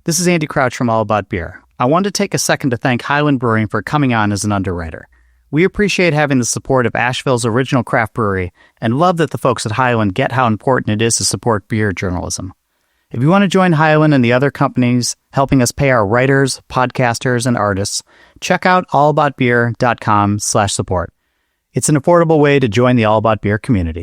This is Andy Crouch from All About Beer. I wanted to take a second to thank Highland Brewing for coming on as an underwriter. We appreciate having the support of Asheville's original craft brewery and love that the folks at Highland get how important it is to support beer journalism. If you want to join Highland and the other companies helping us pay our writers, podcasters, and artists, check out allaboutbeer.com/support. It's an affordable way to join the All About Beer community.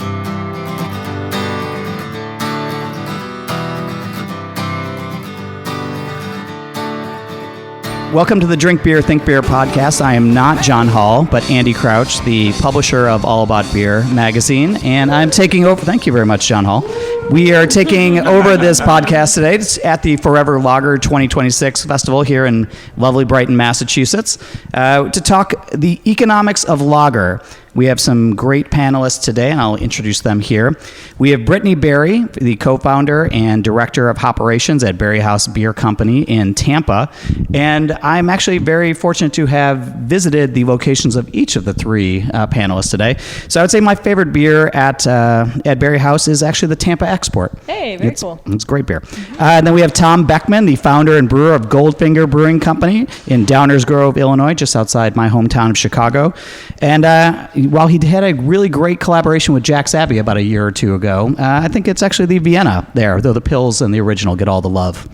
Welcome to the Drink Beer, Think Beer podcast. I am not John Hall, but Andy Crouch, the publisher of All About Beer magazine, and I'm taking over. Thank you very much, John Hall. We are taking over this podcast today. It's at the Forever Lager 2026 Festival here in lovely Brighton, Massachusetts, to talk the economics of lager. We have some great panelists today, and I'll introduce them here. We have Brittney Barrie, the co-founder and director of operations at Barrie Haus Beer Company in Tampa. And I'm actually very fortunate to have visited the locations of each of the three panelists today. So I would say my favorite beer at Barrie Haus is actually the Tampa Export. Hey, very cool. It's great beer. And then we have Tom Beckmann, the founder and brewer of Goldfinger Brewing Company in Downers Grove, Illinois, just outside my hometown of Chicago. And while he had a really great collaboration with Jack Savvy about a year or two ago, I think it's actually the Vienna there, though the Pils and the original get all the love.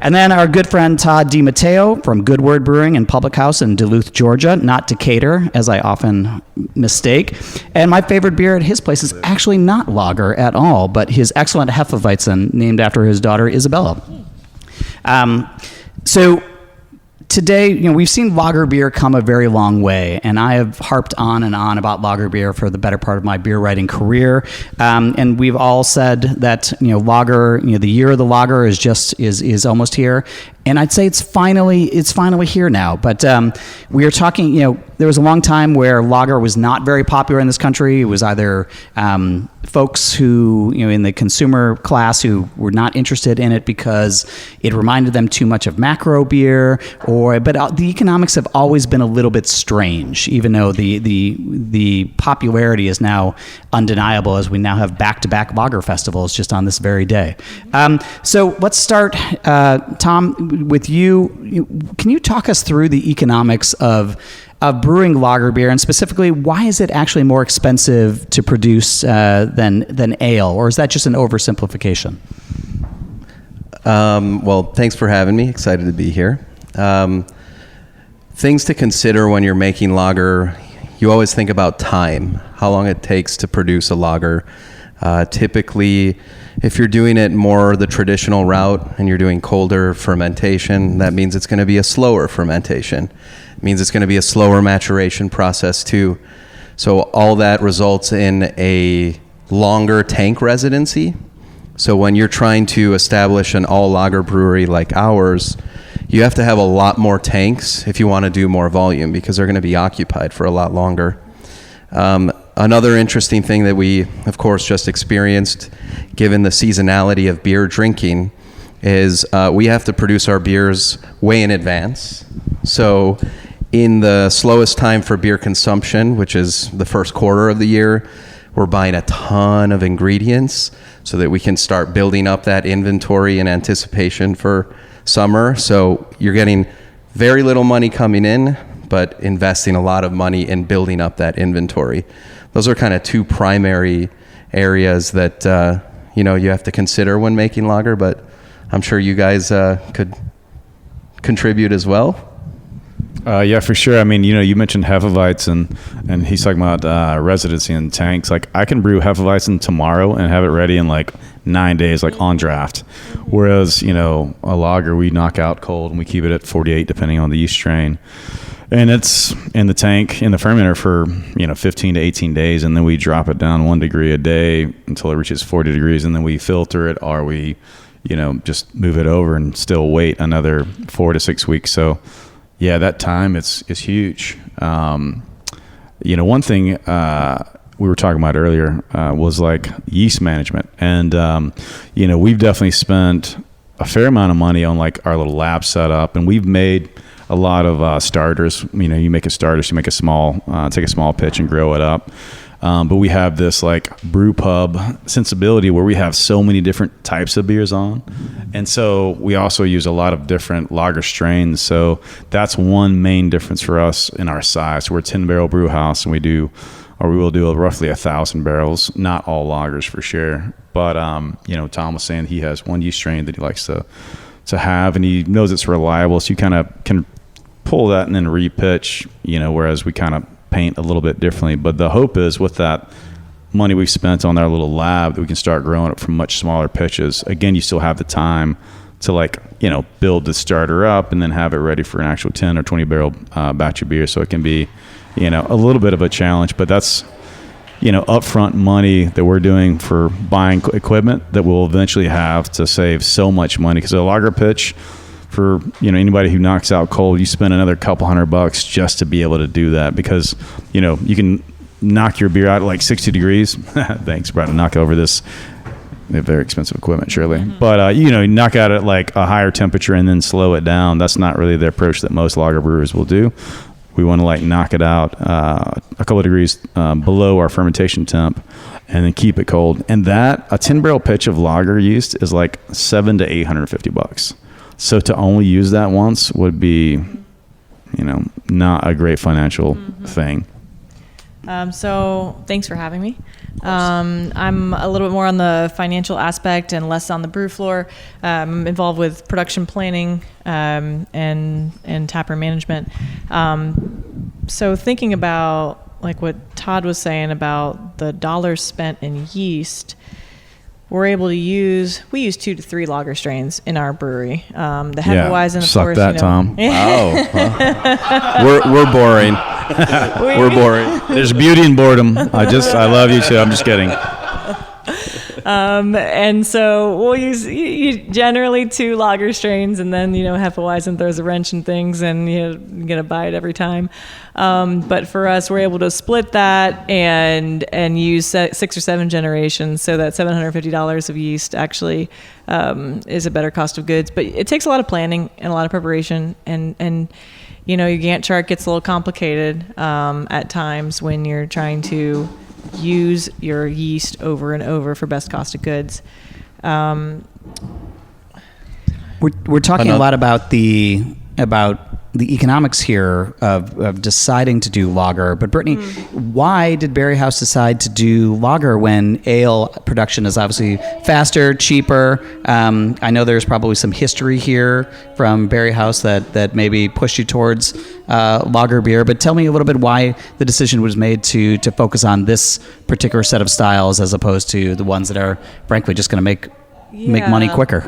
And then our good friend Todd DiMatteo from Good Word Brewing and Public House in Duluth, Georgia, not Decatur, as I often mistake. And my favorite beer at his place is actually not lager at all, but his excellent Hefeweizen, named after his daughter Isabella. So today, we've seen lager beer come a very long way, and I have harped on and on about lager beer for the better part of my beer writing career. And we've all said that, lager, the year of the lager is almost here. And I'd say it's finally here now. But we are talking, there was a long time where lager was not very popular in this country. It was either folks who, in the consumer class who were not interested in it because it reminded them too much of macro beer, but the economics have always been a little bit strange, even though the popularity is now undeniable as we now have back-to-back lager festivals just on this very day. So let's start, Tom, with you. Can you talk us through the economics of brewing lager beer, and specifically, why is it actually more expensive to produce than ale, or is that just an oversimplification? Well, thanks for having me. Excited to be here. Things to consider when you're making lager: you always think about time, how long it takes to produce a lager. Typically, if you're doing it more the traditional route and you're doing colder fermentation, that means it's going to be a slower fermentation. It means it's going to be a slower maturation process too. So all that results in a longer tank residency. So when you're trying to establish an all lager brewery like ours, you have to have a lot more tanks if you want to do more volume, because they're going to be occupied for a lot longer. Another interesting thing that we, of course, just experienced, given the seasonality of beer drinking, is we have to produce our beers way in advance. So in the slowest time for beer consumption, which is the first quarter of the year, we're buying a ton of ingredients so that we can start building up that inventory in anticipation for summer. So you're getting very little money coming in, but investing a lot of money in building up that inventory. Those are kind of two primary areas that you have to consider when making lager, but I'm sure you guys could contribute as well. Yeah, for sure. I mean, you mentioned Hefeweizen, and he's talking about residency in tanks. Like, I can brew Hefeweizen tomorrow and have it ready in 9 days, on draft. Whereas, a lager we knock out cold and we keep it at 48, depending on the yeast strain. And it's in the tank, in the fermenter for, 15 to 18 days. And then we drop it down 1 degree a day until it reaches 40 degrees. And then we filter it, or we, just move it over and still wait another 4 to 6 weeks. So, yeah, that time is huge. One thing we were talking about earlier was yeast management. And, we've definitely spent a fair amount of money on our little lab setup, and we've made a lot of starters. You make a starter, so you make take a small pitch and grow it up. But we have this like brew pub sensibility where we have so many different types of beers on. And so we also use a lot of different lager strains. So that's one main difference for us in our size. We're a 10-barrel brew house, and we will do roughly 1,000 barrels, not all lagers for sure. But, Tom was saying he has one yeast strain that he likes to have, and he knows it's reliable. So you kind of can pull that and then repitch, whereas we kind of paint a little bit differently. But the hope is with that money we've spent on our little lab that we can start growing it from much smaller pitches. Again, you still have the time to build the starter up and then have it ready for an actual 10 or 20 barrel batch of beer. So it can be, a little bit of a challenge, but that's, upfront money that we're doing for buying equipment that we'll eventually have to save so much money. Because a lager pitch, for anybody who knocks out cold, you spend another couple $100 just to be able to do that, because you can knock your beer out at like 60 degrees. Thanks, Brad, to knock over this. They have very expensive equipment, surely. But you knock out at like a higher temperature and then slow it down. That's not really the approach that most lager brewers will do. We want to knock it out a couple of degrees below our fermentation temp, and then keep it cold. And that a 10-barrel pitch of lager yeast is like $700 to $850. So to only use that once would be, not a great financial thing. So thanks for having me. I'm a little bit more on the financial aspect and less on the brew floor. I'm involved with production planning and taproom management. So thinking about like what Todd was saying about the dollars spent in yeast, we use 2 to 3 lager strains in our brewery. The Hefeweizen, of suck course. That, Tom. Wow. We're boring. We're boring. There's beauty in boredom. I love you too. I'm just kidding. And so we'll use generally 2 lager strains, and then Hefeweizen throws a wrench in things, and you get a bite every time. But for us, we're able to split that and use 6 or 7 generations, so that $750 of yeast actually is a better cost of goods. But it takes a lot of planning and a lot of preparation, and your Gantt chart gets a little complicated at times when you're trying to use your yeast over and over for best cost of goods. We're talking a lot about the economics here of deciding to do lager. But Brittney, why did Barrie Haus decide to do lager when ale production is obviously faster, cheaper? I know there's probably some history here from Barrie Haus that maybe pushed you towards lager beer. But tell me a little bit why the decision was made to focus on this particular set of styles as opposed to the ones that are frankly just going to make money quicker.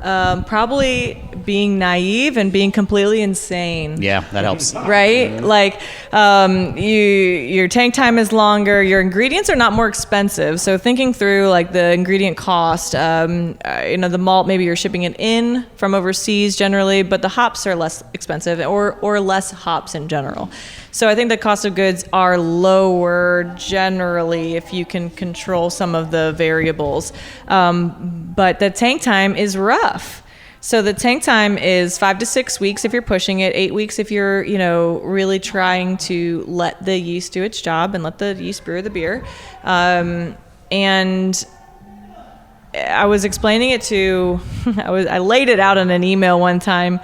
Probably being naive and being completely insane. Yeah, that helps. Right? Like, your tank time is longer, your ingredients are not more expensive. So thinking through like the ingredient cost, the malt, maybe you're shipping it in from overseas generally, but the hops are less expensive or less hops in general. So I think the cost of goods are lower generally if you can control some of the variables. But the tank time is rough. So the tank time is 5 to 6 weeks if you're pushing it, 8 weeks if you're, really trying to let the yeast do its job and let the yeast brew the beer. And I was explaining it I laid it out in an email one time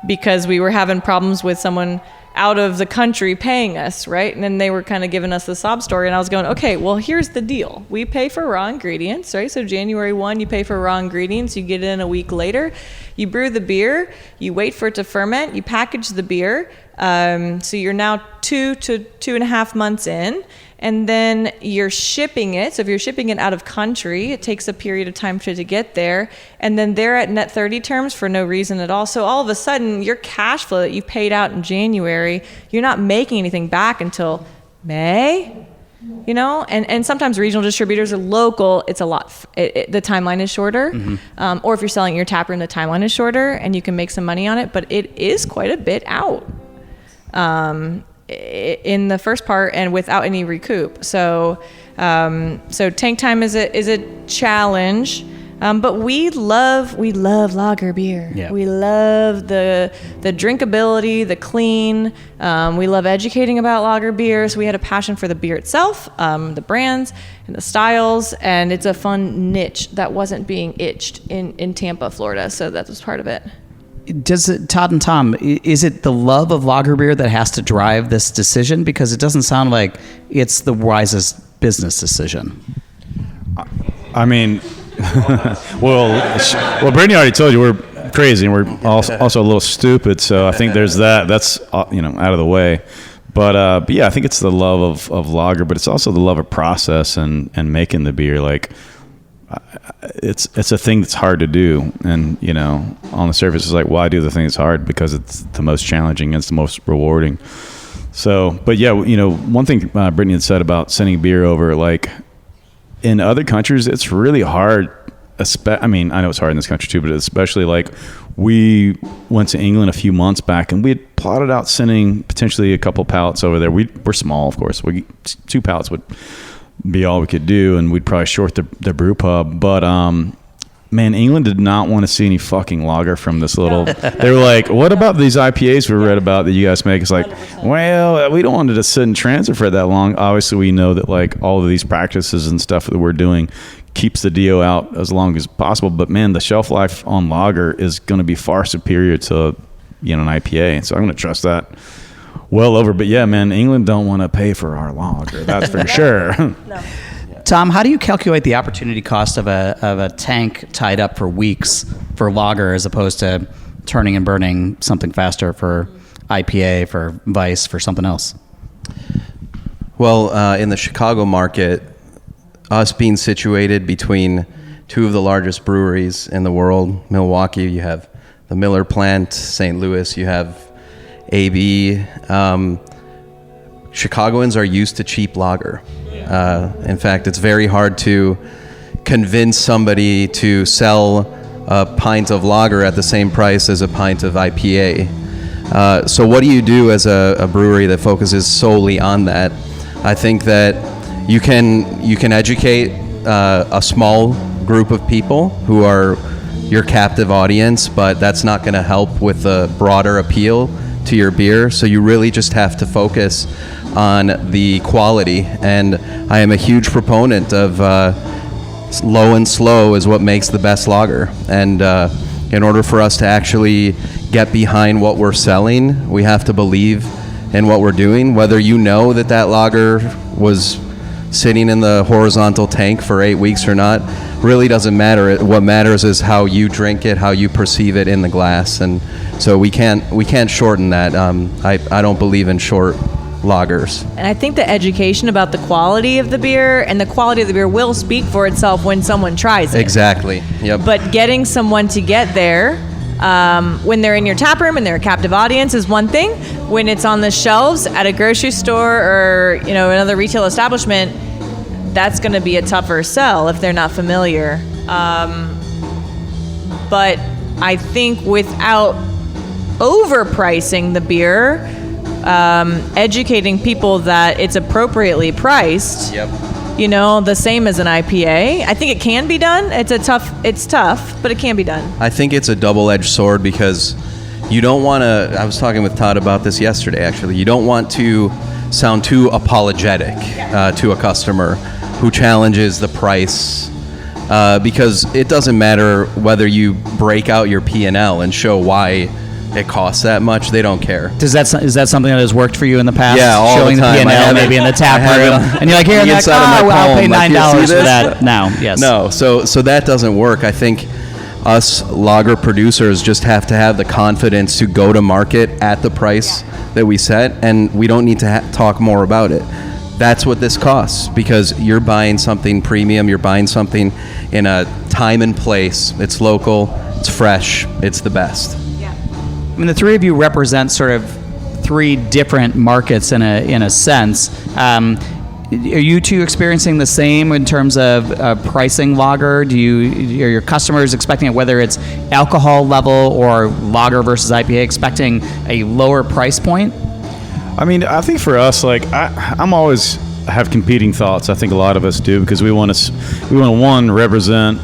because we were having problems with someone out of the country paying us, right? And then they were kind of giving us the sob story, and I was going, okay, well, here's the deal. We pay for raw ingredients, right? So January 1, you pay for raw ingredients, you get it in a week later, you brew the beer, you wait for it to ferment, you package the beer, so you're now 2 to 2.5 months in, and then you're shipping it. So if you're shipping it out of country, it takes a period of time for it to get there. And then they're at net 30 terms for no reason at all. So all of a sudden, your cash flow that you paid out in January, you're not making anything back until May, and sometimes regional distributors are local. It's a lot. The timeline is shorter. Mm-hmm. Or if you're selling your taproom, the timeline is shorter and you can make some money on it, but it is quite a bit out. In the first part and without any recoup. So tank time is a challenge. But we love lager beer. Yeah. We love the drinkability, the clean. We love educating about lager beer. So we had a passion for the beer itself, the brands and the styles, and it's a fun niche that wasn't being itched in Tampa, Florida. So that was part of it. Does it, Todd and Tom, is it the love of lager beer that has to drive this decision? Because it doesn't sound like it's the wisest business decision. I mean, well, Brittney already told you we're crazy and we're also a little stupid. So I think there's that. That's out of the way. But yeah, I think it's the love of lager, but it's also the love of process and making the beer. Like, it's a thing that's hard to do, and on the surface it's like, why do the thing that's hard? Because it's the most challenging and it's the most rewarding. So, but yeah, one thing Brittney had said about sending beer over, like in other countries it's really hard. I mean, I know it's hard in this country too, but especially like we went to England a few months back and we had plotted out sending potentially a couple pallets over there. We're small, of course. 2 pallets would be all we could do, and we'd probably short the brew pub. But man, England did not want to see any fucking lager from this little. They were like, "What about these IPAs we read about that you guys make?" It's like, 100%. Well, we don't want it to sit in transit for that long. Obviously, we know that like all of these practices and stuff that we're doing keeps the DO out as long as possible. But man, the shelf life on lager is going to be far superior to an IPA, so I'm going to trust that well over. But yeah, man, England don't want to pay for our lager. That's for sure. No. Tom, how do you calculate the opportunity cost of a tank tied up for weeks for lager as opposed to turning and burning something faster for IPA, for Vice, for something else? Well, in the Chicago market, us being situated between 2 of the largest breweries in the world, Milwaukee, you have the Miller plant, St. Louis, you have AB. Chicagoans are used to cheap lager. In fact, it's very hard to convince somebody to sell a pint of lager at the same price as a pint of IPA. So what do you do as a brewery that focuses solely on that? I think that you can educate a small group of people who are your captive audience, but that's not going to help with the broader appeal to your beer. So you really just have to focus on the quality. And I am a huge proponent of low and slow is what makes the best lager. And in order for us to actually get behind what we're selling, we have to believe in what we're doing. Whether you know that lager was sitting in the horizontal tank for 8 weeks or not really doesn't matter. What matters is how you drink it, how you perceive it in the glass. And so we can't shorten that. I don't believe in short lagers. And I think the education about the quality of the beer and the quality of the beer will speak for itself when someone tries it. Exactly. Yep. But getting someone to get there when they're in your tap room and they're a captive audience is one thing. When it's on the shelves at a grocery store or another retail establishment, that's going to be a tougher sell if they're not familiar. But I think without overpricing the beer, educating people that it's appropriately priced. Yep. The same as an IPA. I think it can be done. It's tough, but it can be done. I think it's a double-edged sword because you don't want to, I was talking with Todd about this yesterday actually, you don't want to sound too apologetic to a customer who challenges the price because it doesn't matter whether you break out your P&L and show why it costs that much. They don't care. Is that something that has worked for you in the past? Yeah, all showing the time. the P&L maybe in the tap room, and you're like, here, I'll pay $9 for that now. Yes. No, so that doesn't work. I think us lager producers just have to have the confidence to go to market at the price that we set, and we don't need to talk more about it. That's what this costs because you're buying something premium. You're buying something in a time and place. It's local. It's fresh. It's the best. I mean, the three of you represent sort of 3 different markets in a sense. Are you two experiencing the same in terms of pricing lager? Are your customers expecting it, whether it's alcohol level or lager versus IPA, expecting a lower price point? I mean, I think for us, like I'm always have competing thoughts. I think a lot of us do because we want to one represent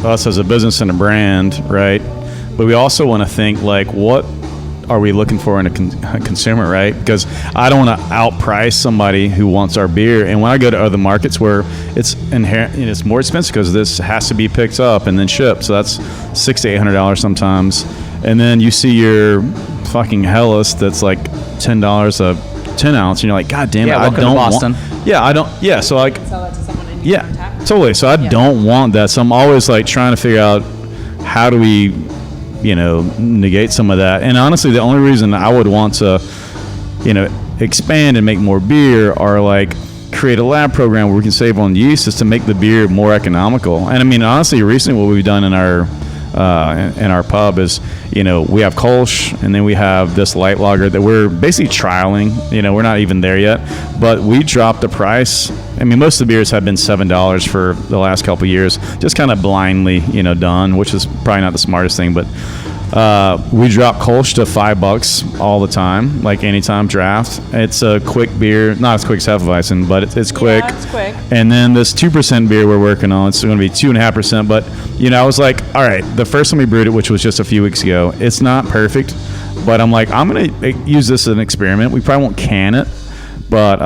us as a business and a brand, right? But we also want to think like, what are we looking for in a consumer, right? Because I don't want to outprice somebody who wants our beer. And when I go to other markets where it's inherent, it's more expensive because this has to be picked up and then shipped. So that's $600 to $800 sometimes. And then you see your fucking Hellas that's like $10 a 10 ounce, and you're like, God damn it, I don't Boston. So like, Sell that to someone and yeah, totally. So I don't want that. So I'm always like trying to figure out how do we, negate some of that. And honestly, the only reason I would want to, expand and make more beer or like create a lab program where we can save on yeast is to make the beer more economical. And I mean, honestly, recently what we've done in our pub is, we have Kolsch, and then we have this light lager that we're basically trialing. We're not even there yet, but we dropped the price. I mean, most of the beers have been $7 for the last couple of years, just kind of blindly, done, which is probably not the smartest thing, but we drop Kolsch to $5 all the time, like anytime draft. It's a quick beer, not as quick as Hefeweizen, but it's quick. Yeah, it's quick. And then this 2% beer we're working on, it's going to be 2.5%. But I was like, all right, the first time we brewed it, which was just a few weeks ago, it's not perfect, but I'm like, I'm going to use this as an experiment. We probably won't can it, but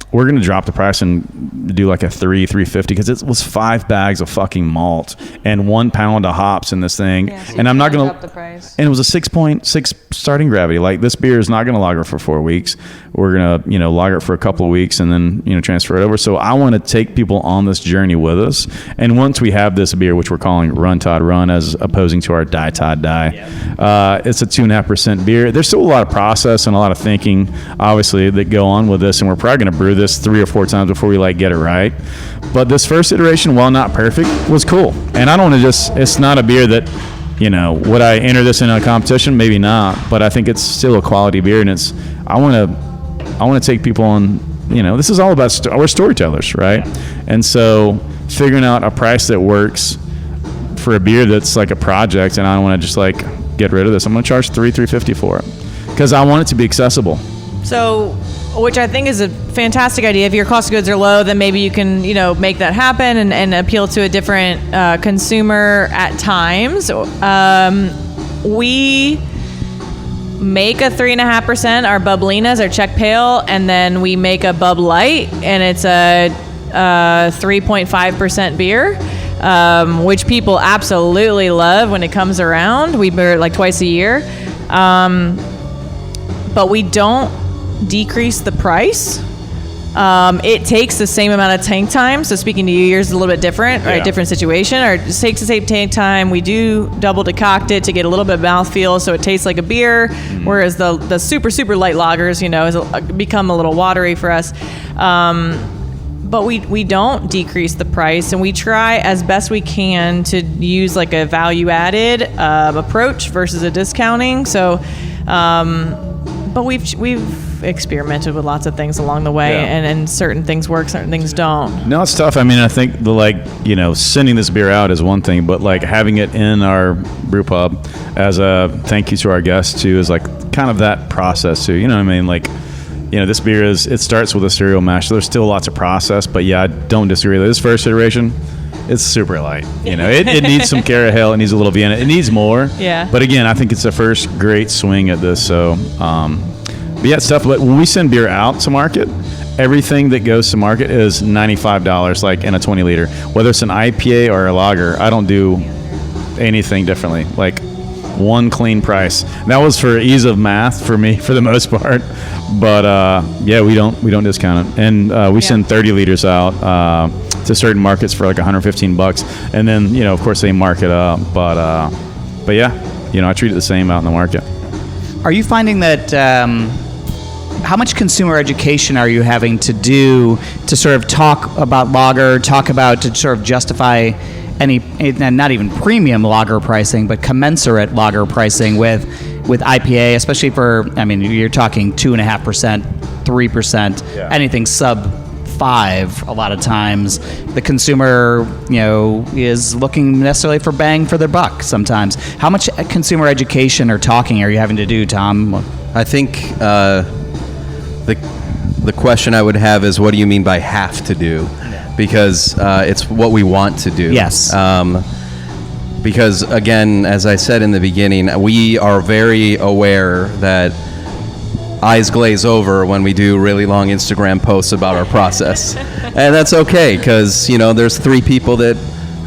we're going to drop the price and do like a $3.50 because it was 5 bags of fucking malt and 1 pound of hops in this thing. Yeah, so and I'm not going drop the price. And it was a 6.6 starting gravity. Like, this beer is not going to lager for 4 weeks. We're going to, lager it for a couple of weeks and then, transfer it over. So I want to take people on this journey with us. And once we have this beer, which we're calling Run Todd Run, as opposing to our Die Todd Die, it's a 2.5% beer. There's still a lot of process and a lot of thinking, obviously, that go on with this. And we're probably going to brew this 3 or 4 times before we get it right. But this first iteration, while not perfect, was cool. And I don't want to it's not a beer that, would I enter this in a competition? Maybe not, but I think it's still a quality beer, and I want to take people on, this is all about, we're storytellers, right? And so figuring out a price that works for a beer that's like a project, and I don't want to just get rid of this. I'm going to charge $3.50 for it because I want it to be accessible. So, which I think is a fantastic idea. If your cost of goods are low, then maybe you can, make that happen and appeal to a different consumer at times. We make a 3.5%, our Bublinas, our Czech Pale, and then we make a Bub Light, and it's a 3.5% beer, which people absolutely love when it comes around. We brew it twice a year. But we don't decrease the price. It takes the same amount of tank time. So speaking to you, yours is a little bit different, right? Different situation. Or it takes the same tank time. We do double decoct it to get a little bit of mouthfeel, so it tastes like a beer. Whereas the super, super light lagers, has become a little watery for us. But we don't decrease the price, and we try as best we can to use a value added approach versus a discounting. So, but we've experimented with lots of things along the way, and certain things work, certain things don't. No, it's tough. I mean, I think sending this beer out is one thing, but having it in our brew pub as a thank you to our guests too is kind of that process too. You know what I mean? This beer it starts with a cereal mash. So there's still lots of process, but yeah, I don't disagree. This first iteration, it's super light. It needs some Carahel. It needs a little Vienna. It needs more. Yeah. But again, I think it's the first great swing at this. So, but yeah, it's tough. But when we send beer out to market, everything that goes to market is $95, in a 20 liter. Whether it's an IPA or a lager, I don't do anything differently. One clean price. That was for ease of math for me, for the most part. But we don't discount it, and we send 30 liters out to certain markets for $115, and then of course they mark it up. But yeah, I treat it the same out in the market. Are you finding that? How much consumer education are you having to do to sort of talk about lager, to sort of justify any, and not even premium lager pricing, but commensurate lager pricing with IPA, especially for, you're talking 2.5%, 3%, anything sub 5. A lot of times the consumer, is looking necessarily for bang for their buck sometimes. How much consumer education or talking are you having to do, Tom? I think the question I would have is, what do you mean by have to do? Because it's what we want to do. Yes. because again, as I said in the beginning, we are very aware that eyes glaze over when we do really long Instagram posts about our process. And that's okay, because, you know, there's 3 people that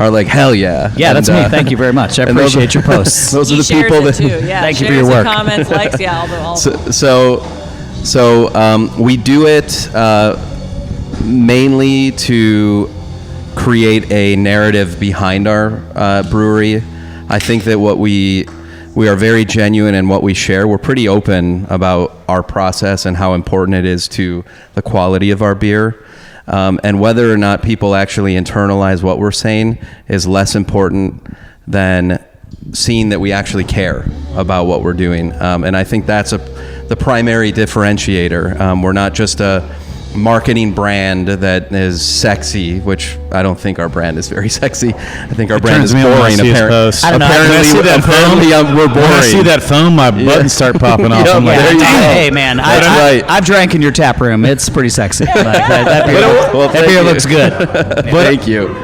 are like, hell yeah. Yeah, that's me. Thank you very much. I appreciate your posts. Those are He the shares people it that... too. Yeah, Thank you for shares your work. and comments, likes, yeah, all the So we do it mainly to create a narrative behind our brewery. I think that what we are very genuine in what we share. We're pretty open about our process and how important it is to the quality of our beer. And whether or not people actually internalize what we're saying is less important than seeing that we actually care about what we're doing. And I think that's the primary differentiator. We're not just a marketing brand that is sexy, which I don't think our brand is very sexy. I think our brand is boring. I don't know. Apparently, we're boring. When I see that phone, my buttons start popping off. Yeah, I'm like, there you go. Hey, man, right. I've drank in your tap room. It's pretty sexy. Like, that beer, Well, that thank beer you. looks good. Thank you.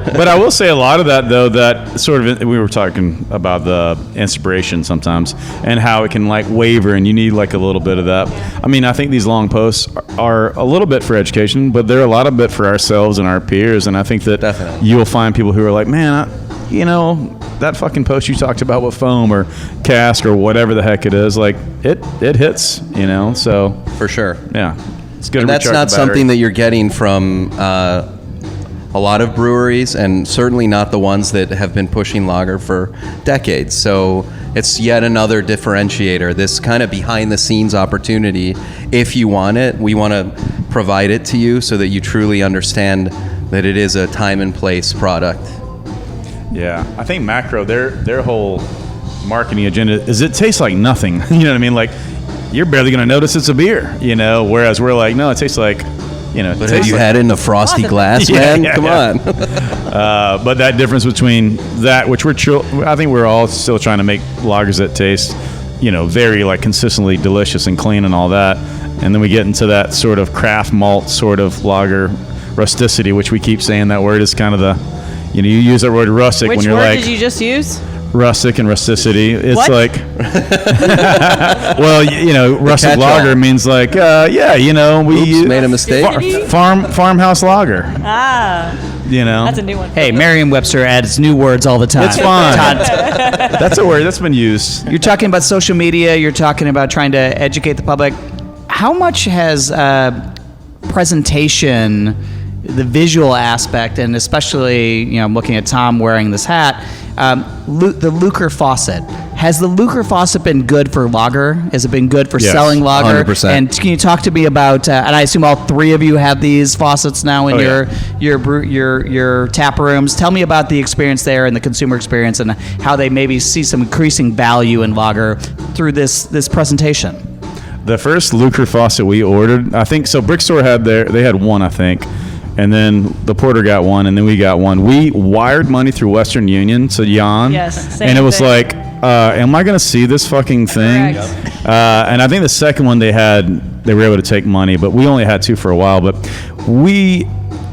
But I will say a lot of that, though, that sort of, we were talking about the inspiration sometimes and how it can like waver and you need like a little bit of that. I mean, I think these long posts are a little bit for education, but they're a lot of bit for ourselves and our peers. And I think that Definitely. you'll find people who are like, man, you know, that fucking post you talked about with foam or cask or whatever the heck it is, like it hits, you know, so. For sure. Yeah. It's good. And that's not something that you're getting from a lot of breweries, and certainly not the ones that have been pushing lager for decades. So it's yet another differentiator, this kind of behind the scenes opportunity. If you want it, we want to provide it to you so that you truly understand that it is a time and place product. Yeah, I think Macro, their whole marketing agenda is it tastes like nothing. You know what I mean? Like, you're barely going to notice it's a beer, you know? Whereas we're like, no, it tastes like, you know. But have you had it in a frosty glass, Yeah, man? yeah, Come yeah. on. But that difference between that, which I think we're all still trying to make lagers that taste, you know, very like consistently delicious and clean and all that. And then we get into that sort of craft malt sort of lager rusticity, which we keep saying that word is kind of the, you know, you use that word rustic Which when you're word like did you just use? rustic and rusticity. It's What? like, well, you know, rustic catch-all. lager means like, yeah, you know, we Oops, made a mistake. farmhouse lager. Ah, You know, that's a new one. Hey, Merriam-Webster adds new words all the time. it's fine. Todd, That's a word that's been used. you're talking about social media. You're talking about trying to educate the public. How much has presentation, the visual aspect, and especially, you know, I'm looking at Tom wearing this hat, the Lucre faucet. Has the Lucre faucet been good for lager? Has it been good for Yes, selling lager? 100%. And can you talk to me about? And I assume all 3 of you have these faucets now in Oh, your tap rooms. Tell me about the experience there and the consumer experience, and how they maybe see some increasing value in lager through this presentation. The first Lucre faucet we ordered, I think, so Brickstore they had one, I think. And then the Porter got one, and then we got one. We wired money through Western Union to Jan. Yes, same and it was thing. like, am I going to see this fucking thing? Correct. And I think the second one they were able to take money, but we only had 2 for a while. But we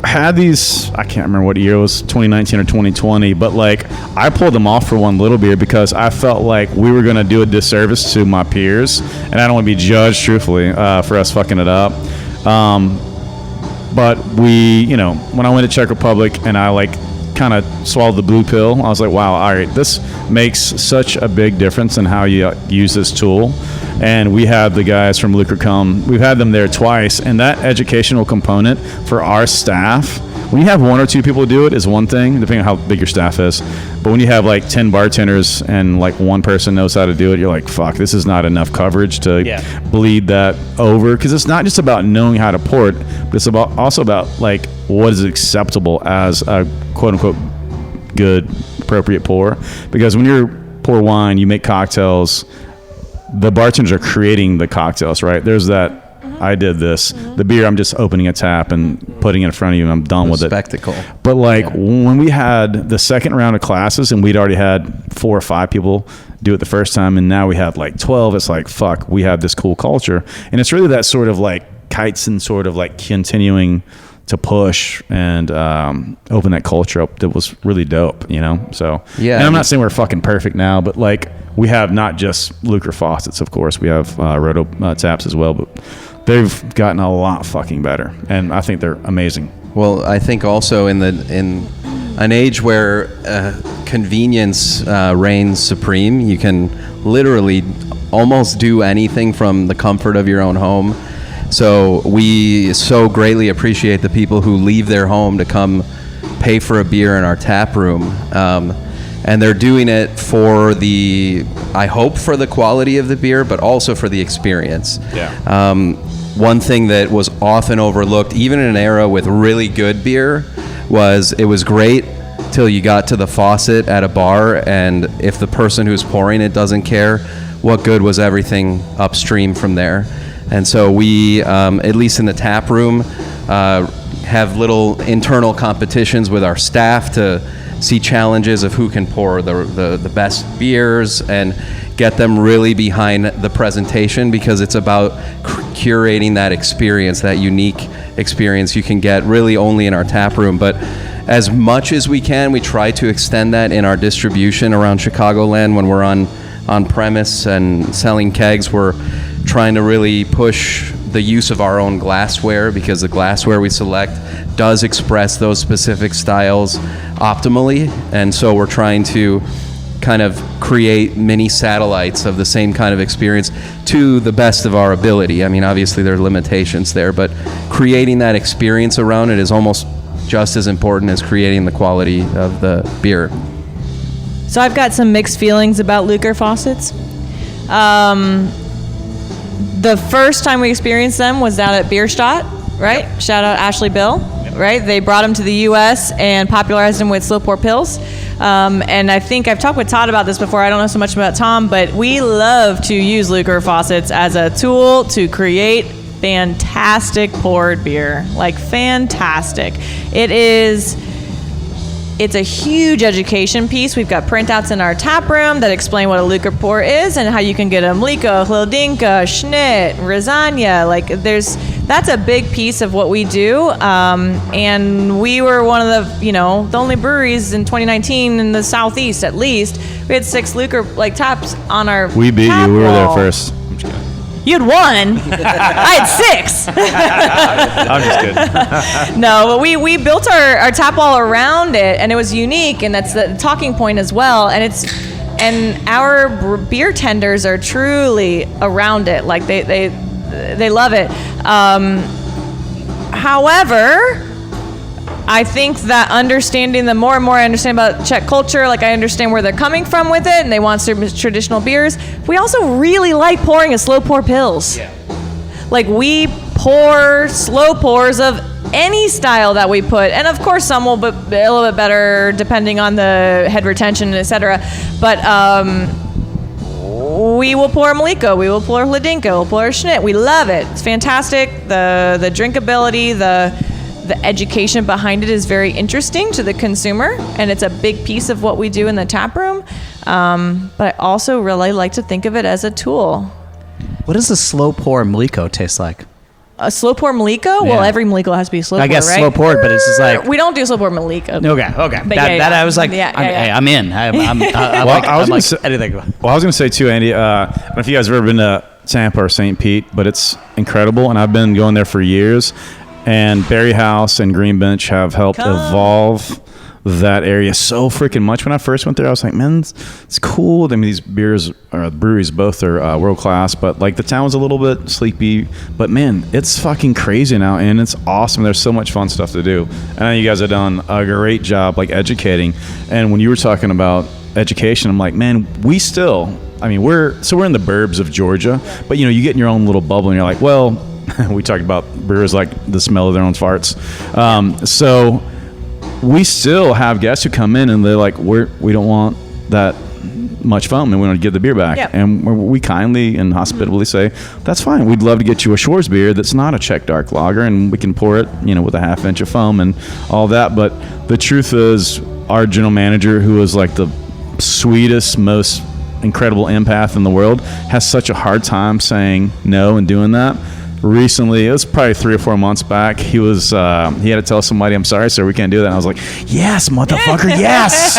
had these, I can't remember what year it was, 2019 or 2020, but like I pulled them off for one little beer because I felt like we were going to do a disservice to my peers, and I don't want to be judged, truthfully, for us fucking it up. But we, you know, when I went to Czech Republic and I like kind of swallowed the blue pill, I was like, wow, all right, this makes such a big difference in how you use this tool. And we had the guys from Lucre come, we've had them there twice, and that educational component for our staff, when you have 1 or 2 people do it is one thing, depending on how big your staff is. But when you have like 10 bartenders and like 1 person knows how to do it, you're like, fuck, this is not enough coverage to bleed that over. Because it's not just about knowing how to pour it, but it's also about like what is acceptable as a quote unquote good, appropriate pour. Because when you pour wine, you make cocktails, the bartenders are creating the cocktails, right? There's that. I did this. The beer, I'm just opening a tap and putting it in front of you, and I'm done with it. Spectacle. But like when we had the second round of classes, and we'd already had 4 or 5 people do it the first time, and now we have like 12. It's like, fuck, we have this cool culture, and it's really that sort of like kites and sort of like continuing to push and open that culture up that was really dope, you know? So, Yeah. And I'm not saying we're fucking perfect now, but like we have not just Lucre faucets, of course. We have Roto taps as well, but they've gotten a lot fucking better. And I think they're amazing. Well, I think also in an age where convenience reigns supreme, you can literally almost do anything from the comfort of your own home. So we so greatly appreciate the people who leave their home to come pay for a beer in our tap room. And they're doing it for I hope for the quality of the beer, but also for the experience. Yeah. One thing that was often overlooked, even in an era with really good beer, was it was great till you got to the faucet at a bar, and if the person who's pouring it doesn't care, what good was everything upstream from there? And so we, at least in the tap room, have little internal competitions with our staff to see challenges of who can pour the best beers and get them really behind the presentation, because it's about curating that experience, that unique experience you can get really only in our tap room. But as much as we can, we try to extend that in our distribution around Chicagoland. When we're on premise and selling kegs, we're trying to really push the use of our own glassware, because the glassware we select does express those specific styles optimally. And so we're trying to kind of create mini satellites of the same kind of experience to the best of our ability. I mean, obviously there are limitations there, but creating that experience around it is almost just as important as creating the quality of the beer. So I've got some mixed feelings about Lucre faucets. The first time we experienced them was down at Bierstadt, right? Yep. Shout out Ashley Bill, right? They brought them to the U.S. and popularized them with slow pour pills. And I think I've talked with Todd about this before. I don't know so much about Tom, but we love to use Lucre faucets as a tool to create fantastic poured beer. Like fantastic. It's a huge education piece. We've got printouts in our tap room that explain what a Lucre pour is and how you can get a Mliko, Hladinka, Schnitt, Rosania. Like that's a big piece of what we do. And we were one of the only breweries in 2019 in the Southeast, at least. We had 6 Lucre taps on our We beat tap you. We were there wall. first. I'm just kidding. You had 1. I had 6. I'm just kidding. No, but we built our tap wall around it, and it was unique, and that's the talking point as well. And our beer tenders are truly around it, like they love it. However, I think that the more and more I understand about Czech culture, like I understand where they're coming from with it, and they want some traditional beers. We also really like pouring a slow pour pills. Yeah. Like we pour slow pours of any style that we put, and of course some will be a little bit better depending on the head retention, etc. But we will pour Mliko, we will pour Hladinka, we'll pour Schnitt. We love it. It's fantastic. The drinkability, the education behind it is very interesting to the consumer, and it's a big piece of what we do in the tap room. But I also really like to think of it as a tool. What does a slow pour Mliko taste like? A slow pour Mliko? Yeah. Well, every Mliko has to be slow pour, I guess right? slow poured, but it's just like we don't do slow pour Mliko. Okay. But That I was like, yeah. I'm in. I was like gonna anything. Well, I was going to say too, Andy, I don't know if you guys have ever been to Tampa or St. Pete, but it's incredible, and I've been going there for years. And Barrie Haus and Green Bench have helped evolve that area so freaking much. When I first went there, I was like, man, it's cool. I mean, these breweries both are world class, but like the town was a little bit sleepy. But man, it's fucking crazy now, and it's awesome. There's so much fun stuff to do. And I know you guys have done a great job like educating. And when you were talking about education, I'm like, man, we're in the burbs of Georgia, but you get in your own little bubble, and you're like, well. We talked about brewers like the smell of their own farts. So we still have guests who come in and they're like, we don't want that much foam and we want to give the beer back. Yep. And we kindly and hospitably say, that's fine. We'd love to get you a Shores beer that's not a Czech dark lager, and we can pour it, with a half inch of foam and all that. But the truth is, our general manager, who is like the sweetest, most incredible empath in the world, has such a hard time saying no and doing that. recently, it was probably 3 or 4 months back. He was he had to tell somebody, "I'm sorry, sir, we can't do that." And I was like, "Yes, motherfucker, yes."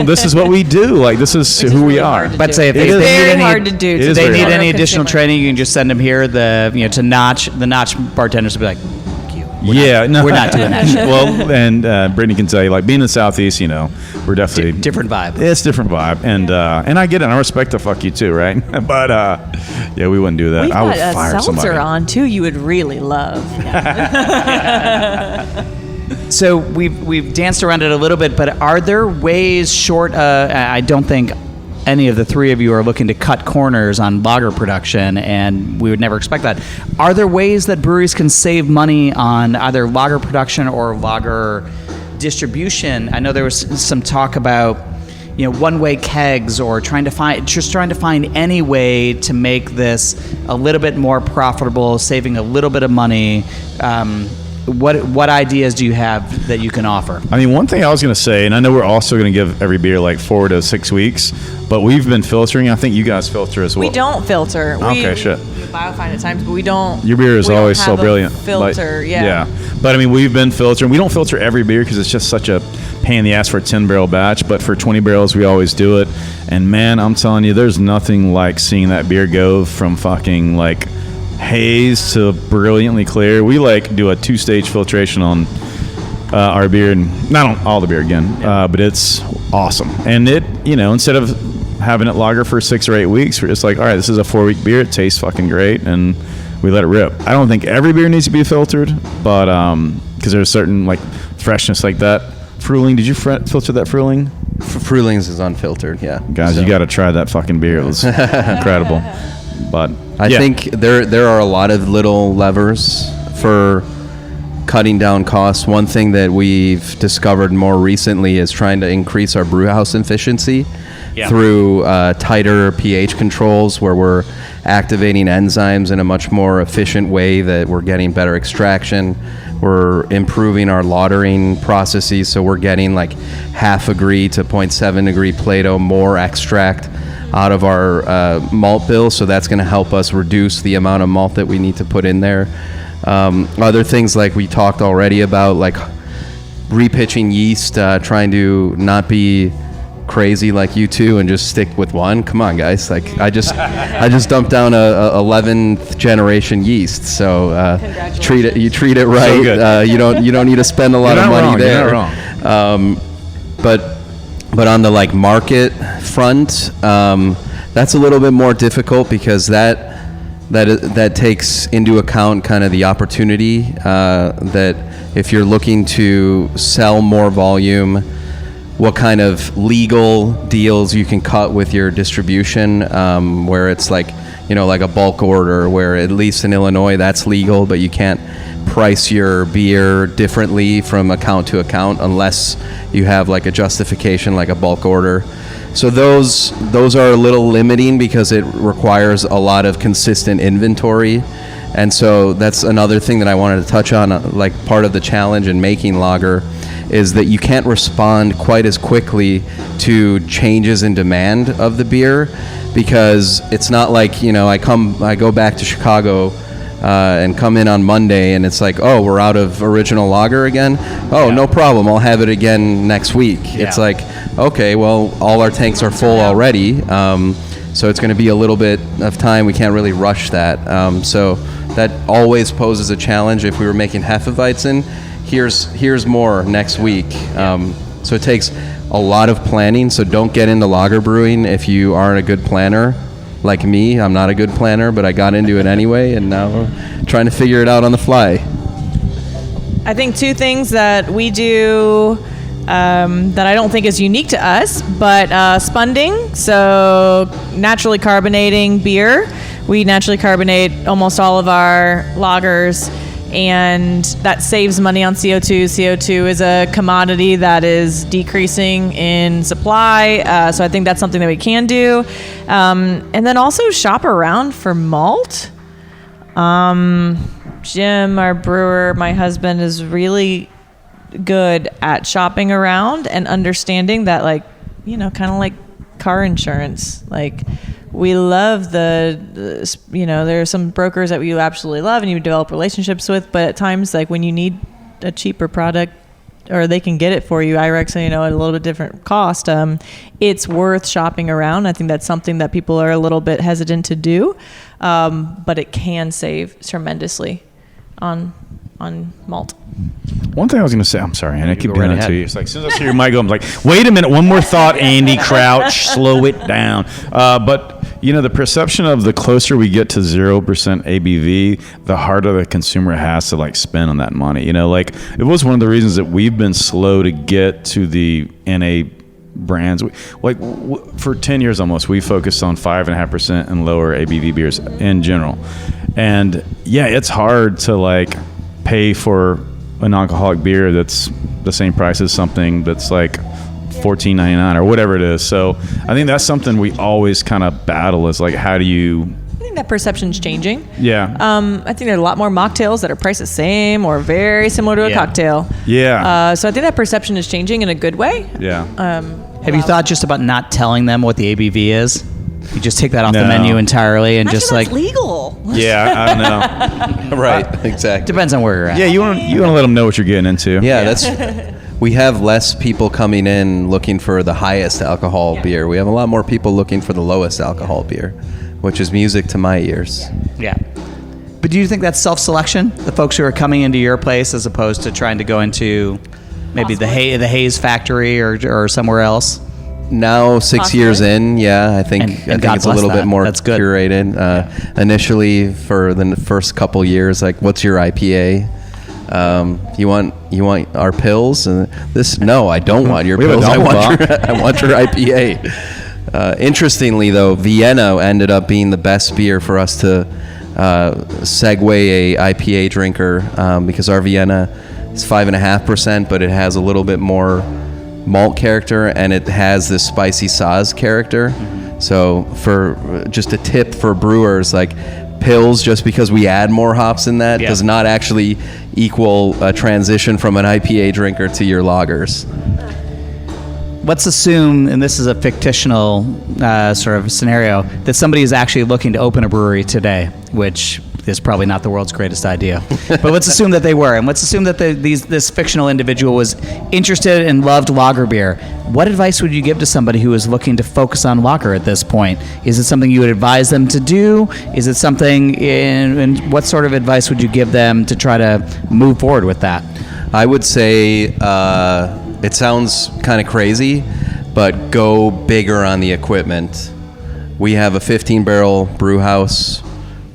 This is what we do. Like, this is who we are. But say if they It's need very any, hard to do. if to they be need a any additional consumer. training, you can just send them here. To Notch, the Notch bartenders will be like, "Fuck you. We're not doing that shit." Well, and Brittney can tell you, like, being in the Southeast, we're definitely Different vibe. It's different vibe, and I get it. And I respect the fuck you too, right? But yeah, we wouldn't do that. We've I would got fire a seltzer somebody. on too. You would really love. So we've danced around it a little bit, but are there ways short? I don't think any of the three of you are looking to cut corners on lager production, and we would never expect that. Are there ways that breweries can save money on either lager production or lager distribution? I know there was some talk about one-way kegs, or trying to find any way to make this a little bit more profitable, saving a little bit of money. What ideas do you have that you can offer? I mean, one thing I was going to say, and I know we're also going to give every beer like 4 to 6 weeks, but we've been filtering. I think you guys filter as well. We don't filter. Okay, shit. We biofine at times, but we don't. Your beer is we don't always so have a brilliant. Filter, yeah. But I mean, we've been filtering. We don't filter every beer because it's just such a pain in the ass for a 10-barrel batch. But for 20 barrels, we always do it. And man, I'm telling you, there's nothing like seeing that beer go from fucking like haze to brilliantly clear. We like do a 2-stage filtration on our beer, and not on all the beer again, but it's awesome. And it, instead of having it lager for 6 or 8 weeks, we're just like, all right, this is a 4-week beer. It tastes fucking great, and we let it rip. I don't think every beer needs to be filtered, but because there's certain like freshness like that. Fruling, did you filter that Fruling? Frulings is unfiltered, yeah. Guys, you got to try that fucking beer. It was incredible. But I think there are a lot of little levers for cutting down costs. One thing that we've discovered more recently is trying to increase our brew house efficiency through tighter pH controls, where we're activating enzymes in a much more efficient way, that we're getting better extraction. We're improving our lautering processes, so we're getting like 0.5 degree to 0.7 degree Plato more extract out of our malt bill, so that's going to help us reduce the amount of malt that we need to put in there. Other things like we talked already about, like repitching yeast, trying to not be crazy like you two and just stick with one. Come on, guys! Like I just dumped down a 11th generation yeast, so you treat it right. So good. You don't need to spend a lot of money there. You're not wrong. But on the like market front, that's a little bit more difficult, because that takes into account kind of the opportunity that if you're looking to sell more volume, what kind of legal deals you can cut with your distribution, where it's like a bulk order, where at least in Illinois that's legal, but you can't price your beer differently from account to account unless you have like a justification, like a bulk order. So those are a little limiting, because it requires a lot of consistent inventory. And so that's another thing that I wanted to touch on, like part of the challenge in making lager is that you can't respond quite as quickly to changes in demand of the beer, because it's not like, I go back to Chicago and come in on Monday and it's like, oh, we're out of original lager again. Oh, no problem. I'll have it again next week. Yeah. It's like, okay, well, all our tanks are full already. So it's going to be a little bit of time. We can't really rush that. So that always poses a challenge. If we were making Hefeweizen, here's more next week. So it takes a lot of planning. So don't get into lager brewing if you aren't a good planner. Like me, I'm not a good planner, but I got into it anyway, and now we're trying to figure it out on the fly. I think 2 things that we do that I don't think is unique to us, but spunding, so naturally carbonating beer. We naturally carbonate almost all of our lagers, and that saves money on CO2. CO2 is a commodity that is decreasing in supply, so I think that's something that we can do. And then also shop around for malt. Jim, our brewer, my husband, is really good at shopping around and understanding that, like, kind of like car insurance. Like, we love there are some brokers that we absolutely love and you develop relationships with, but at times, like, when you need a cheaper product, or they can get it for you, IREX, at a little bit different cost, it's worth shopping around. I think that's something that people are a little bit hesitant to do, but it can save tremendously on malt. One thing I was going to say, I'm sorry, and I keep go doing right that to ahead. you. It's like, as soon as I see your mic go, I'm like, wait a minute, one more thought, Andy Crouch, slow it down. But, the perception of the closer we get to 0% ABV, the harder the consumer has to, like, spend on that money. It was one of the reasons that we've been slow to get to the NA brands. For 10 years almost, we focused on 5.5% and lower ABV beers in general. And, yeah, it's hard to, like, pay for a non-alcoholic beer that's the same price as something that's like $14.99 or whatever it is. So I think that's something we always kind of battle, is like, how do you... I think that perception's changing. Yeah. I think there are a lot more mocktails that are priced the same or very similar to a cocktail. Yeah. So I think that perception is changing in a good way. Yeah. Have you thought just about not telling them what the ABV is? You just take that off the menu entirely and just like... legal. Yeah, I don't know. Right, exactly. Depends on where you're at. Yeah, you want to let them know what you're getting into. Yeah, we have less people coming in looking for the highest alcohol beer. We have a lot more people looking for the lowest alcohol beer, which is music to my ears. Yeah. But do you think that's self-selection? The folks who are coming into your place as opposed to trying to go into maybe the Hays factory or somewhere else? Now, 6 years in, yeah, I think God it's a little bless that. bit more That's good. curated. Initially, for the first couple years, like, what's your IPA? You want our pills? No, I don't want your We have a pills. I double want your IPA. Interestingly, though, Vienna ended up being the best beer for us to segue a IPA drinker, because our Vienna is 5.5%, but it has a little bit more malt character, and it has this spicy Saaz character. So for just a tip for brewers, like, pills, just because we add more hops in that does not actually equal a transition from an IPA drinker to your lagers. Let's assume, and this is a fictional sort of scenario, that somebody is actually looking to open a brewery today, which is probably not the world's greatest idea. But let's assume that they were, and let's assume that this fictional individual was interested and loved lager beer. What advice would you give to somebody who is looking to focus on lager at this point? Is it something you would advise them to do? Is it something, and what sort of advice would you give them to try to move forward with that? I would say, it sounds kind of crazy, but go bigger on the equipment. We have a 15-barrel brew house,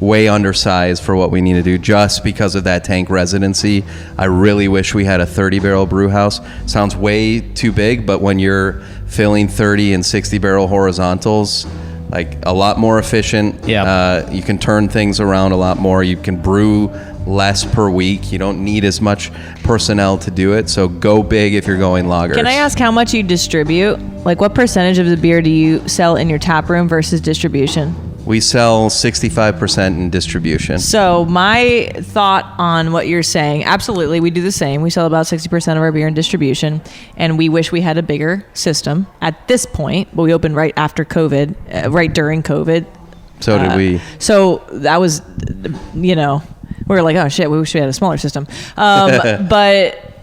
way undersized for what we need to do, just because of that tank residency. I really wish we had a 30-barrel brew house. Sounds way too big, but when you're filling 30 and 60-barrel horizontals, like, a lot more efficient. Yeah. You can turn things around a lot more. You can brew less per week. You don't need as much personnel to do it. So go big if you're going lagers. Can I ask how much you distribute? Like, what percentage of the beer do you sell in your tap room versus distribution? We sell 65% in distribution. So my thought on what you're saying, absolutely, we do the same. We sell about 60% of our beer in distribution, and we wish we had a bigger system at this point, but we opened right after COVID, right during COVID. So did we. So that was, we were like, oh shit, we wish we had a smaller system. But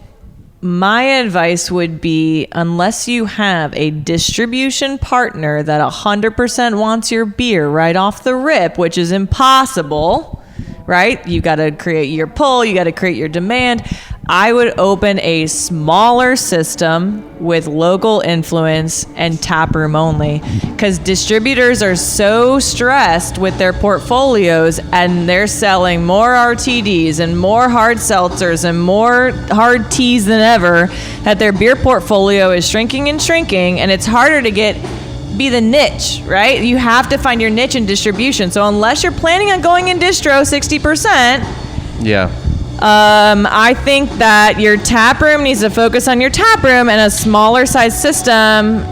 my advice would be, unless you have a distribution partner that 100% wants your beer right off the rip, which is impossible, right? You got to create your pull, you got to create your demand. I would open a smaller system with local influence and taproom only, because distributors are so stressed with their portfolios, and they're selling more RTDs and more hard seltzers and more hard teas than ever, that their beer portfolio is shrinking and shrinking, and it's harder to be the niche, right? You have to find your niche in distribution. So unless you're planning on going in distro 60%, Yeah. I think that your tap room needs to focus on your tap room, and a smaller size system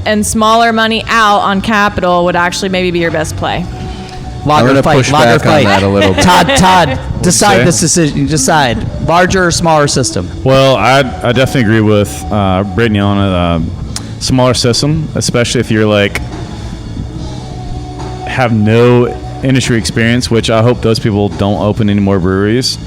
and smaller money out on capital would actually maybe be your best play. I'm Lager going to fight, push lager back on fight. that a little bit. Todd, decide say? this decision. Decide, larger or smaller system. Well, I definitely agree with Brittney on it. smaller system, especially if you're like have no industry experience, which I hope those people don't open any more breweries.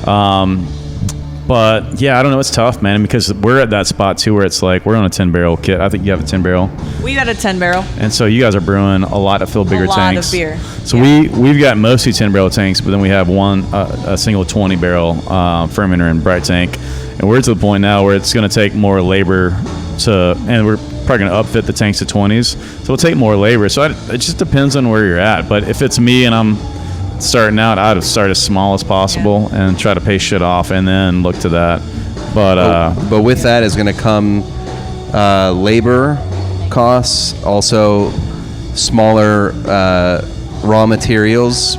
But yeah, I don't know. It's tough, man, because we're at that spot too where it's like we're on a 10-barrel kit. I think you have a 10-barrel. We got a 10-barrel. And so you guys are brewing a lot to fill bigger tanks. A lot of beer. So we've got mostly 10-barrel tanks, but then we have a single 20-barrel fermenter and bright tank. And we're to the point now where it's going to take more labor and we're probably going to upfit the tanks to 20s. So it'll take more labor. So it just depends on where you're at. But if it's me and I'm starting out, I'd start as small as possible and try to pay shit off and then look to that. But with that is going to come labor costs, also smaller raw materials,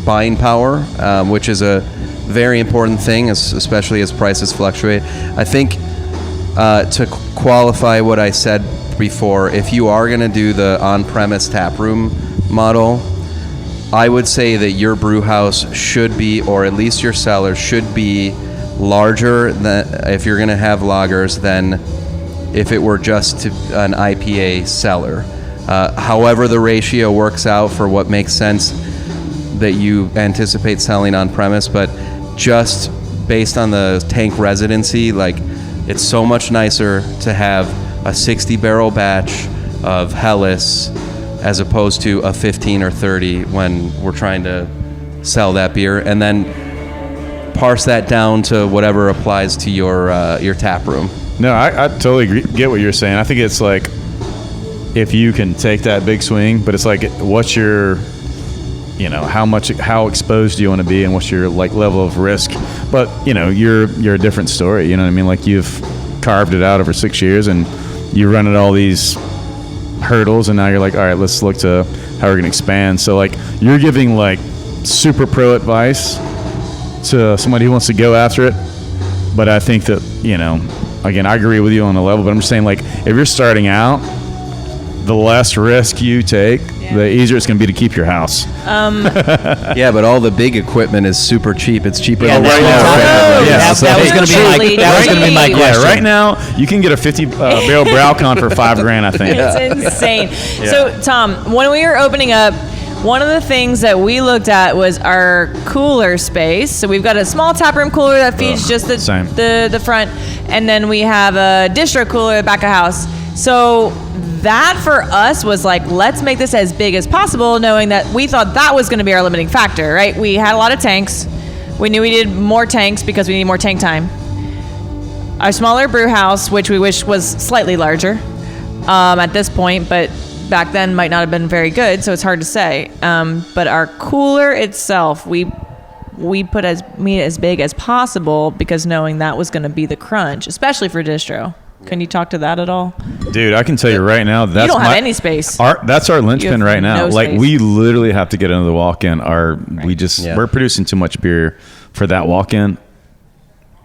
buying power, which is a very important thing, especially as prices fluctuate. I think to qualify what I said before, if you are going to do the on-premise taproom model, I would say that your brew house should be, or at least your cellar should be, larger than if you're going to have lagers than if it were just an IPA cellar. However the ratio works out for what makes sense that you anticipate selling on premise, but just based on the tank residency, like it's so much nicer to have a 60-barrel batch of Helles as opposed to a 15 or 30 when we're trying to sell that beer, and then parse that down to whatever applies to your tap room. No, I totally get what you're saying. I think it's like if you can take that big swing, but it's like what's your, how exposed do you want to be and what's your like level of risk. But you're a different story. You know what I mean? Like you've carved it out over 6 years and you run at all these hurdles, and now you're like, all right, let's look to how we're going to expand. So like you're giving like super pro advice to somebody who wants to go after it. But I think that, again, I agree with you on the level, but I'm just saying, like, if you're starting out, the less risk you take, the easier it's going to be to keep your house. Yeah, but all the big equipment is super cheap. It's cheaper than that was going to be my question. Yeah, right now you can get a 50-barrel BrowCon for $5,000, I think. It's insane. Yeah. So, Tom, when we were opening up, one of the things that we looked at was our cooler space. So we've got a small taproom cooler that feeds just the front, and then we have a distro cooler at the back of house. So that for us was like, let's make this as big as possible, knowing that we thought that was going to be our limiting factor, right? We had a lot of tanks. We knew we needed more tanks because we need more tank time. Our smaller brew house, which we wish was slightly larger at this point, but back then might not have been very good, so it's hard to say. But our cooler itself, we made it as big as possible because knowing that was going to be the crunch, especially for distro. Can you talk to that at all? Dude, I can tell you right now, you don't have any space. That's our linchpin right now. No like space. We literally have to get into the walk-in. We're producing too much beer for that walk-in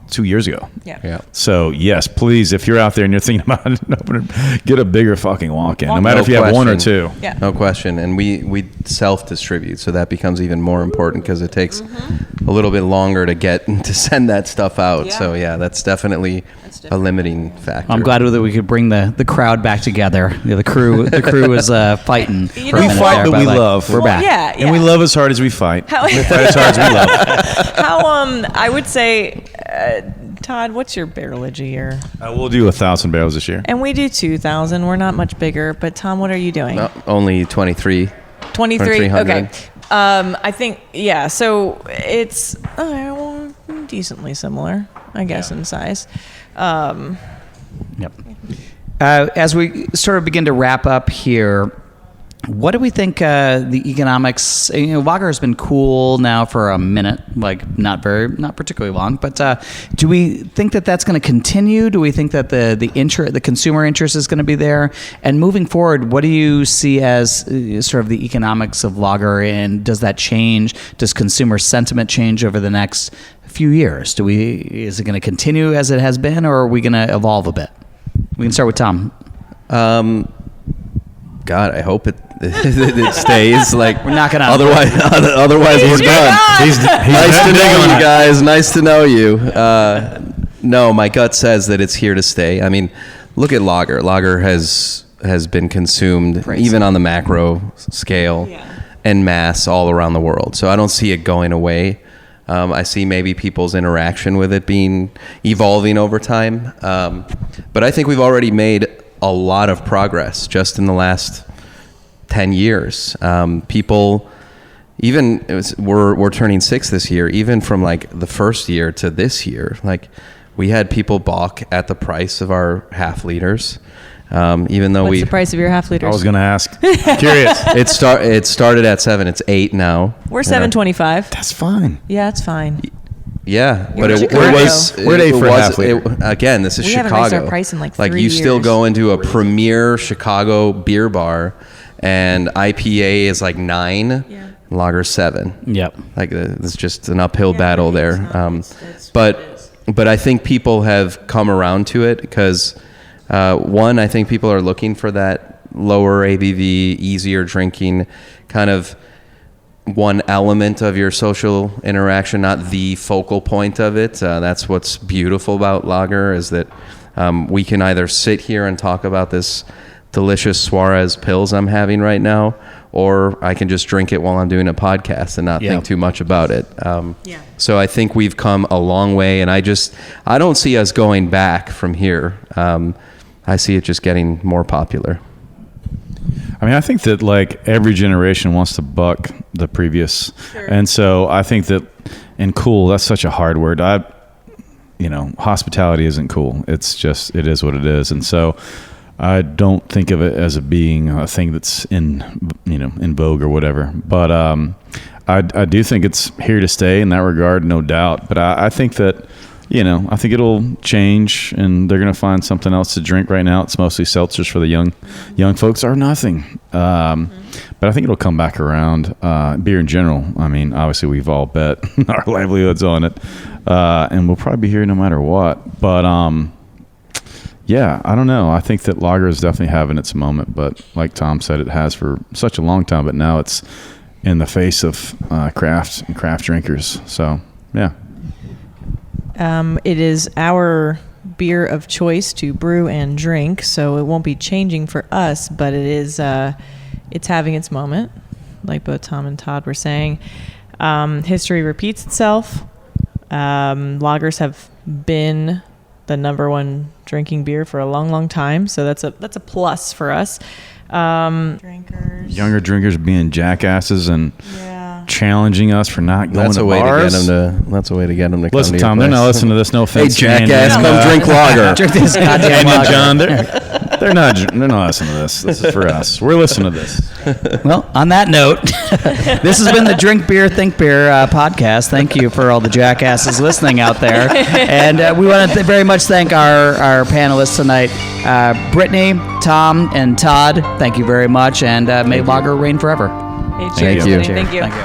2 years ago. Yeah. So yes, please, if you're out there and you're thinking about it, get a bigger fucking walk-in, no matter if you have one or two. Yeah. No question. And we self-distribute, so that becomes even more important because it takes a little bit longer to send that stuff out. Yeah. So yeah, that's definitely a limiting factor. I'm glad that we could bring the crowd back together. The crew is fighting. We fight, but we love. We're back. Yeah. And we love as hard as we fight. We fight as hard as we love. How I would say, Todd, what's your barrelage a year? We'll do 1,000 barrels this year. And we do 2,000. We're not much bigger. But Tom, what are you doing? Only 23. 23. Okay. I think So it's decently similar, I guess, in size. Yep. As we sort of begin to wrap up here, what do we think the economics? Lager has been cool now for a minute, like not particularly long. But do we think that that's going to continue? Do we think that the consumer interest is going to be there? And moving forward, what do you see as sort of the economics of lager, and does that change? Does consumer sentiment change over the next few years? Is it going to continue as it has been, or are we going to evolve a bit? We can start with Tom. God, I hope it stays. Like we're not gonna. Otherwise we're done. He's nice to know you guys. Nice to know you. No, my gut says that it's here to stay. I mean, look at lager. Lager has been consumed even on the macro scale en masse all around the world. So I don't see it going away. I see maybe people's interaction with it evolving over time. But I think we've already made a lot of progress just in the last 10 years. People, we're turning 6 this year, even from like the first year to this year, like we had people balk at the price of our half liters. Even though What's the price of your half liters? I was going to ask. Curious. It started at $7. It's $8 now. We're $7.25. That's fine. Yeah, it's fine. Yeah, You're but in it Chicago. was Where'd they for a half liter? Again, this is We Chicago. haven't raised our price in like 3 you still years. go into a premier Chicago beer bar, and IPA is like 9, lager 7. Yep. Like it's just an uphill battle there. It's But I think people have come around to it because one, I think people are looking for that lower ABV, easier drinking kind of one element of your social interaction, not the focal point of it. That's what's beautiful about lager is that we can either sit here and talk about this delicious Suarez Pils I'm having right now, or I can just drink it while I'm doing a podcast and not think too much about it. So I think we've come a long way, and I don't see us going back from here. I see it just getting more popular. I mean, I think that like every generation wants to buck the previous. Sure. And so I think that, and cool, that's such a hard word. Hospitality isn't cool. It's just, it is what it is. And so I don't think of it as being a thing that's in vogue or whatever. But I do think it's here to stay in that regard, no doubt. But I think that, I think it'll change and they're going to find something else to drink. Right now it's mostly seltzers for the young folks or nothing. But I think it'll come back around. Beer in general, I mean, obviously we've all bet our livelihoods on it. And we'll probably be here no matter what. But I don't know. I think that lager is definitely having its moment. But like Tom said, it has for such a long time. But now it's in the face of craft and craft drinkers. So, yeah. It is our beer of choice to brew and drink, so it won't be changing for us, but it is it's having its moment, like both Tom and Todd were saying. History repeats itself. Lagers have been the number one drinking beer for a long, long time, so that's a plus for us. Younger drinkers being jackasses and challenging us for not going to bars. That's a way to get them to come listen, to Tom, your they're not place. listening to this. No offense, Hey, jackass, come drink lager. Drink this goddamn lager. John, they're not listening to this. This is for us. We're listening to this. Well, on that note, this has been the Drink Beer, Think Beer podcast. Thank you for all the jackasses listening out there. And we want to very much thank our panelists tonight, Brittney, Tom, and Todd. Thank you very much. And may lager reign forever. Hey, Thank you. Thank you. Thank you.